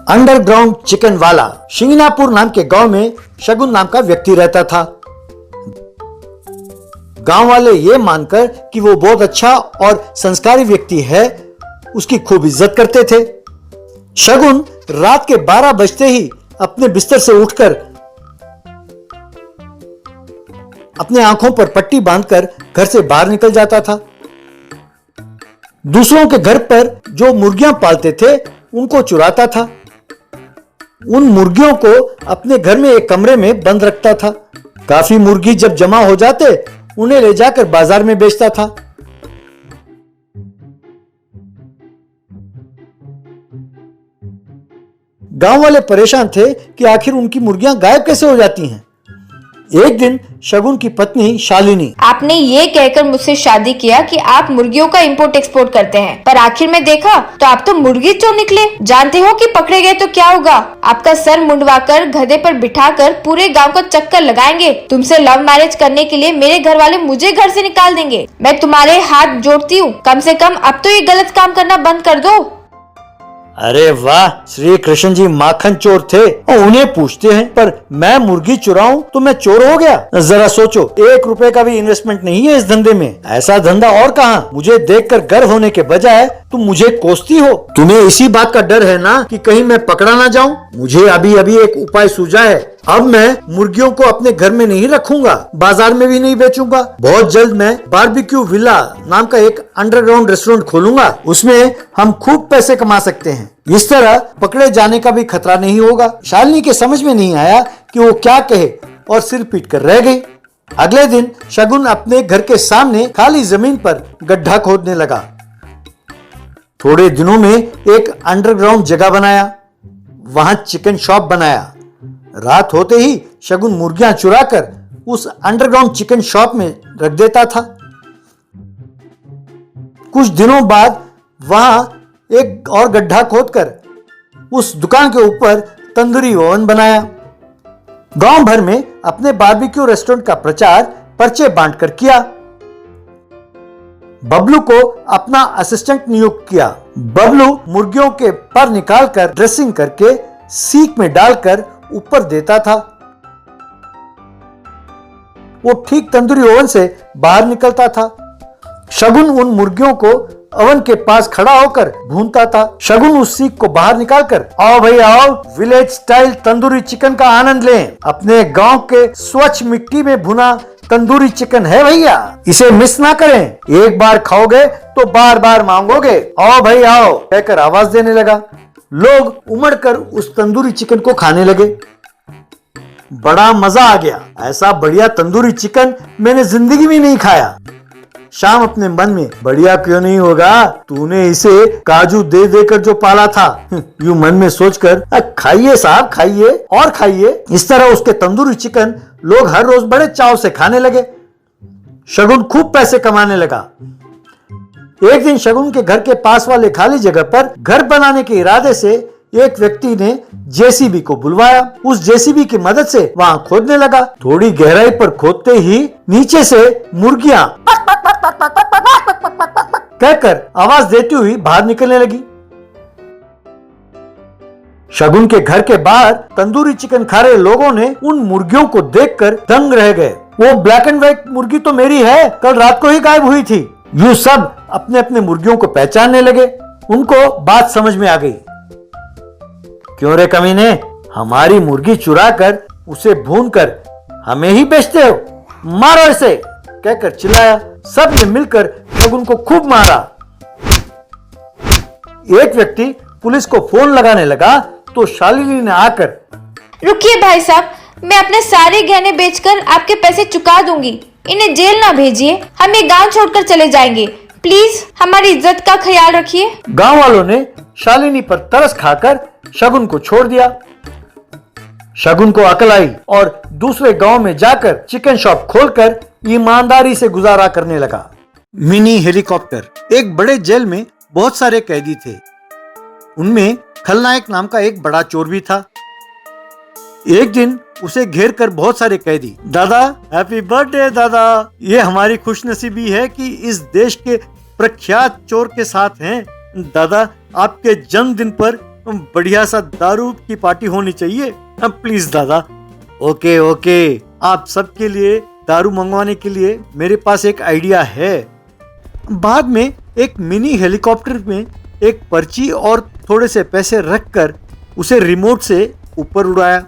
Underground chicken वाला। शिंगनापुर नाम के गांव में शगुन नाम का व्यक्ति रहता था। गांव वाले ये मानकर कि वो बहुत अच्छा और संस्कारी व्यक्ति है, उसकी खूब इज्जत करते थे। शगुन रात के 12 बजते ही अपने बिस्तर से उठकर अपने आंखों पर पट्टी बांधकर घर से बाहर निकल जाता था। दूसरों के घर पर जो मुर्गियां पालते थे उनको चुराता था। उन मुर्गियों को अपने घर में एक कमरे में बंद रखता था। काफी मुर्गी जब जमा हो जाते उन्हें ले जाकर बाजार में बेचता था। गांव वाले परेशान थे कि आखिर उनकी मुर्गियां गायब कैसे हो जाती हैं। एक दिन शगुन की पत्नी शालिनी, आपने ये कहकर मुझसे शादी किया कि आप मुर्गियों का इंपोर्ट एक्सपोर्ट करते हैं, पर आखिर में देखा तो आप तो मुर्गी चोर निकले। जानते हो कि पकड़े गए तो क्या होगा? आपका सर मुंडवाकर गधे पर बिठाकर पूरे गांव को चक्कर लगाएंगे। तुमसे लव मैरिज करने के लिए मेरे घर वाले मुझे घर से निकाल देंगे। मैं तुम्हारे हाथ जोड़ती हूँ, कम से कम अब तो ये गलत काम करना बंद कर दो। अरे वाह, श्री कृष्ण जी माखन चोर थे और उन्हें पूछते हैं, पर मैं मुर्गी चुराऊं तो मैं चोर हो गया? जरा सोचो, 1 रुपए का भी इन्वेस्टमेंट नहीं है इस धंधे में। ऐसा धंधा और कहाँ? मुझे देखकर गर्व होने के बजाय तुम मुझे कोसती हो। तुम्हें इसी बात का डर है ना कि कहीं मैं पकड़ा ना जाऊं। मुझे अभी अभी एक उपाय सूझा है। अब मैं मुर्गियों को अपने घर में नहीं रखूंगा, बाजार में भी नहीं बेचूंगा। बहुत जल्द मैं बारबेक्यू विला नाम का एक अंडरग्राउंड रेस्टोरेंट खोलूंगा। उसमें हम खूब पैसे कमा सकते हैं। इस तरह पकड़े जाने का भी खतरा नहीं होगा। शालिनी के समझ में नहीं आया कि वो क्या कहे और सिर पीट कर रह गई। अगले दिन शगुन अपने घर के सामने खाली जमीन पर गड्ढा खोदने लगा। थोड़े दिनों में एक अंडरग्राउंड जगह बनाया, वहां चिकन शॉप बनाया। रात होते ही शगुन मुर्गियां चुराकर उस अंडरग्राउंड चिकन शॉप में रख देता था। कुछ दिनों बाद वहां एक और गड्ढा खोदकर उस दुकान के ऊपर तंदूरी ओवन बनाया। गांव भर में अपने बारबेक्यू रेस्टोरेंट का प्रचार पर्चे बांटकर किया। बबलू को अपना असिस्टेंट नियुक्त किया। बबलू मुर्गियों के पर निकालकर ड्रेसिंग करके सीख में डालकर ऊपर देता था। वो ठीक तंदूरी ओवन से बाहर निकलता था। शगुन उन मुर्गियों को ओवन के पास खड़ा होकर भूनता था। शगुन उस सीख को बाहर निकालकर, आओ भाई आओ, विलेज स्टाइल तंदूरी चिकन का आनंद लें। अपने गांव के स्वच्छ मिट्टी में भुना तंदूरी चिकन है भैया, इसे मिस ना करें। एक बार खाओगे तो बार बार मांगोगे। आओ भाई आओ कहकर आवाज देने लगा। लोग उमड़कर उस तंदूरी चिकन को खाने लगे। बड़ा मजा आ गया। ऐसा बढ़िया तंदूरी चिकन मैंने जिंदगी में नहीं खाया। शाम अपने मन में, बढ़िया क्यों नहीं होगा, तूने इसे काजू दे देकर जो पाला था, यूं मन में सोचकर, खाइए साहब खाइए और खाइए। इस तरह उसके तंदूरी चिकन लोग हर रोज बड़े चाव से खाने लगे। शगुन खूब पैसे कमाने लगा। एक दिन शगुन के घर के पास वाले खाली जगह पर घर बनाने के इरादे से एक व्यक्ति ने जेसीबी को बुलवाया। उस जेसीबी की मदद से वहां खोदने लगा। थोड़ी गहराई पर खोदते ही नीचे से मुर्गियां कहकर आवाज देती हुई बाहर निकलने लगी। शगुन के घर के बाहर तंदूरी चिकन खा रहे लोगों ने उन मुर्गियों को देखकर दंग रह गए। वो ब्लैक एंड व्हाइट मुर्गी तो मेरी है, कल रात को ही गायब हुई थी। यूं सब अपने अपने मुर्गियों को पहचानने लगे। उनको बात समझ में आ गई। क्यों रे कमीने, हमारी मुर्गी चुरा कर उसे भून कर हमें ही बेचते हो? मारो इसे कहकर चिल्लाया। सब ने मिलकर शगुन को खूब मारा। एक व्यक्ति पुलिस को फोन लगाने लगा तो शालिनी ने आकर, रुकिए भाई साहब, मैं अपने सारे गहने बेचकर आपके पैसे चुका दूंगी। इन्हें जेल ना भेजिए, हम ये गांव छोड़कर चले जाएंगे। प्लीज हमारी इज्जत का ख्याल रखिए। गांव वालों ने शालिनी पर तरस खाकर शगुन को छोड़ दिया। शगुन को अकल आई और दूसरे गांव में जाकर चिकन शॉप खोलकर ईमानदारी से गुजारा करने लगा। Mini helicopter. एक बड़े जेल में बहुत सारे कैदी थे। उनमें खलनायक नाम का एक बड़ा चोर भी था। एक दिन उसे घेर कर बहुत सारे कैदी, दादा हैप्पी बर्थडे दादा, ये हमारी खुशनसीबी है कि इस देश के प्रख्यात चोर के साथ हैं। दादा आपके जन्मदिन पर बढ़िया सा दारू की पार्टी होनी चाहिए। प्लीज दादा। ओके ओके, आप सबके लिए दारू मंगवाने के लिए मेरे पास एक आइडिया है। बाद में एक मिनी हेलीकॉप्टर में एक पर्ची और थोड़े से पैसे रखकर उसे रिमोट से ऊपर उड़ाया।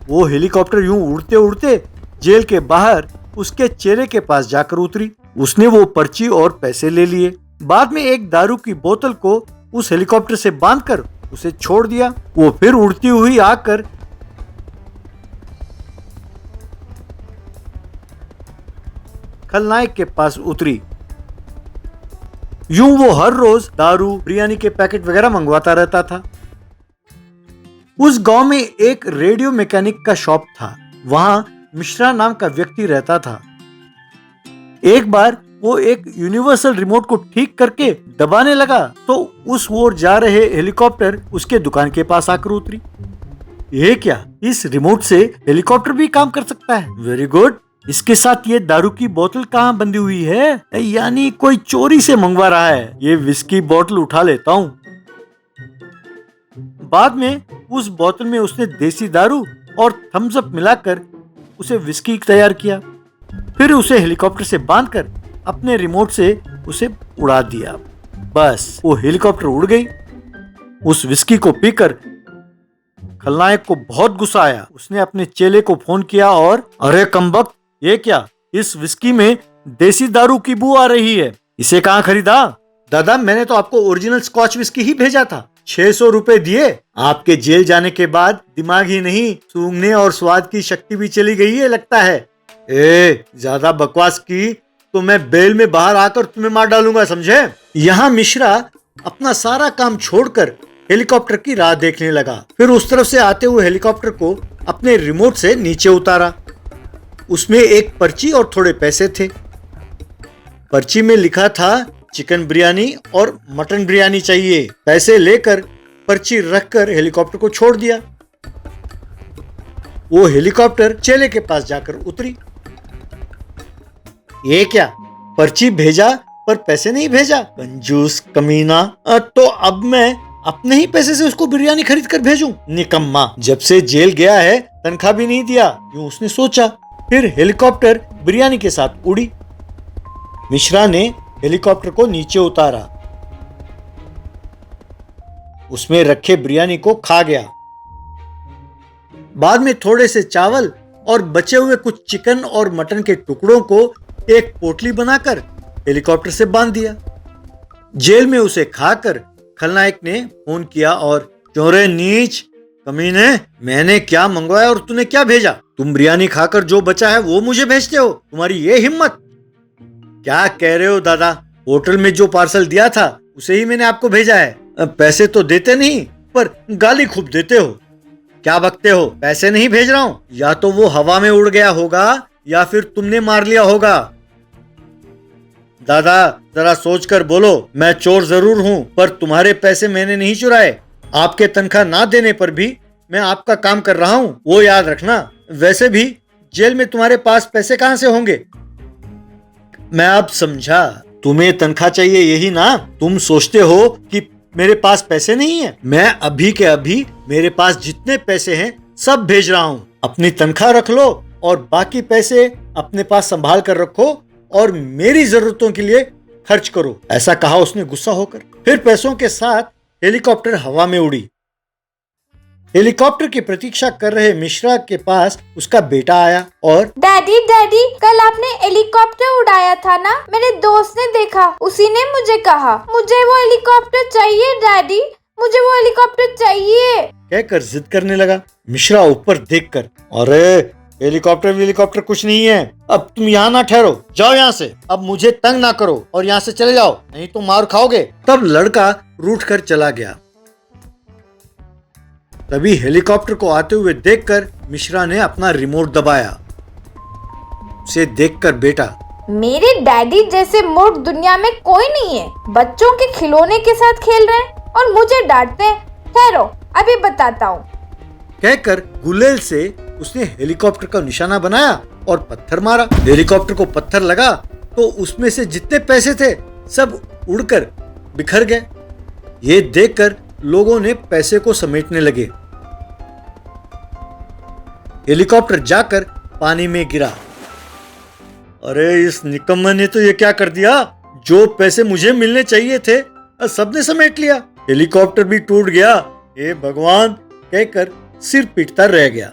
वो हेलीकॉप्टर यूं उड़ते उड़ते जेल के बाहर उसके चेहरे के पास जाकर उतरी। उसने वो पर्ची और पैसे ले लिए। बाद में एक दारू की बोतल को उस हेलीकॉप्टर से बांधकर उसे छोड़ दिया। वो फिर उड़ती हुई आकर खलनायक के पास उतरी। यूं वो हर रोज दारू, बिरयानी के पैकेट वगैरह मंगवाता रहता था। उस गांव में एक रेडियो मैकेनिक का शॉप था। वहां मिश्रा नाम का व्यक्ति रहता था। एक बार वो एक यूनिवर्सल रिमोट को ठीक करके दबाने लगा तो उस ओर जा रहे हेलीकॉप्टर उसके दुकान के पास आकर उतरी। ये क्या, इस रिमोट से हेलीकॉप्टर भी काम कर सकता है? Very good. इसके साथ ये दारू की बोतल कहाँ बंधी हुई है? यानी कोई चोरी से मंगवा रहा है। ये विस्की बोतल उठा लेता हूँ। बाद में उस बोतल में उसने देसी दारू और थम्स अप मिलाकर उसे विस्की तैयार किया। फिर उसे हेलीकॉप्टर से बांधकर अपने रिमोट से उसे उड़ा दिया। बस वो हेलीकॉप्टर उड़ गई। उस विस्की को पीकर खलनायक को बहुत गुस्सा आया। उसने अपने चेले को फोन किया और अरे कमबख्त, ये क्या, इस विस्की में देसी दारू की बू आ रही है। इसे कहाँ खरीदा? दादा, मैंने तो आपको ओरिजिनल स्कॉच विस्की ही भेजा था। 600 रुपए दिए। आपके जेल जाने के बाद दिमाग ही नहीं, सूंघने और स्वाद की शक्ति भी चली गई है लगता है। ज्यादा बकवास की तो मैं बेल में बाहर आकर तुम्हें मार डालूंगा, समझे? यहाँ मिश्रा अपना सारा काम छोड़कर हेलीकॉप्टर की राह देखने लगा। फिर उस तरफ से आते हुए हेलीकॉप्टर को अपने रिमोट से नीचे उतारा। उसमें एक पर्ची और थोड़े पैसे थे। पर्ची में लिखा था चिकन बिरयानी और मटन बिरयानी चाहिए। पैसे लेकर पर्ची रखकर हेलीकॉप्टर को छोड़ दिया। वो हेलीकॉप्टर चेले के पास जाकर उतरी। ये क्या, पर्ची भेजा पर पैसे नहीं भेजा? कंजूस कमीना। तो अब मैं अपने ही पैसे से उसको बिरयानी खरीद कर भेजूं? निकम्मा, जब से जेल गया है तनख्वाह भी नहीं दिया, यूं उसने सोचा। फिर हेलीकॉप्टर बिरयानी के साथ उड़ी। मिश्रा ने हेलीकॉप्टर को नीचे उतारा। उसमें रखे बिरयानी को खा गया। बाद में थोड़े से चावल और बचे हुए कुछ चिकन और मटन के टुकड़ों को एक पोटली बनाकर हेलीकॉप्टर से बांध दिया। जेल में उसे खाकर खलनायक ने फोन किया और चोरे नीच कमीने, मैंने क्या मंगवाया और तूने क्या भेजा? तुम बिरयानी खाकर जो बचा है वो मुझे भेजते हो? तुम्हारी ये हिम्मत? क्या कह रहे हो दादा? होटल में जो पार्सल दिया था उसे ही मैंने आपको भेजा है। पैसे तो देते नहीं पर गाली खूब देते हो। क्या बकते हो? पैसे नहीं भेज रहा हूँ। या तो वो हवा में उड़ गया होगा या फिर तुमने मार लिया होगा। दादा जरा सोच कर बोलो, मैं चोर जरूर हूँ पर तुम्हारे पैसे मैंने नहीं चुराए। आपके तनख्वाह ना देने पर भी मैं आपका काम कर रहा हूँ, वो याद रखना। वैसे भी जेल में तुम्हारे पास पैसे कहाँ से होंगे? मैं अब समझा, तुम्हें तनख्वाह चाहिए यही ना? तुम सोचते हो कि मेरे पास पैसे नहीं है? मैं अभी के अभी मेरे पास जितने पैसे हैं सब भेज रहा हूँ। अपनी तनख्वाह रख लो और बाकी पैसे अपने पास संभाल कर रखो और मेरी जरूरतों के लिए खर्च करो, ऐसा कहा उसने गुस्सा होकर। फिर पैसों के साथ हेलीकॉप्टर हवा में उड़ी। हेलीकॉप्टर की प्रतीक्षा कर रहे मिश्रा के पास उसका बेटा आया और डैडी डैडी, कल आपने हेलीकॉप्टर उड़ाया था ना? मेरे दोस्त ने देखा, उसी ने मुझे कहा मुझे वो हेलीकॉप्टर चाहिए डैडी, मुझे वो हेलीकॉप्टर चाहिए कहकर जिद करने लगा। मिश्रा ऊपर देखकर, अरे हेलीकॉप्टर कुछ नहीं है, अब तुम यहाँ ना ठहरो, जाओ यहाँ से, अब मुझे तंग ना करो और यहाँ से चले जाओ, नहीं तो मार खाओगे। तब लड़का रूठ कर चला गया। तभी हेलीकॉप्टर को आते हुए देखकर मिश्रा ने अपना रिमोट दबाया। उसे देखकर बेटा, मेरे डैडी जैसे मूर्ख दुनिया में कोई नहीं है। बच्चों के खिलौने के साथ खेल रहे हैं और मुझे डांटते हैं। ठहरो, अभी बताता हूँ, कहकर गुलेल से उसने हेलीकॉप्टर का निशाना बनाया और पत्थर मारा। हेलीकॉप्टर को पत्थर लगा तो उसमें से जितने पैसे थे सब उड़कर बिखर गए। ये देखकर लोगों ने पैसे को समेटने लगे। हेलीकॉप्टर जाकर पानी में गिरा। अरे इस निकम्मे ने तो ये क्या कर दिया, जो पैसे मुझे मिलने चाहिए थे सबने समेट लिया। हेलीकॉप्टर भी टूट गया। हे भगवान कहकर सिर पीटता रह गया।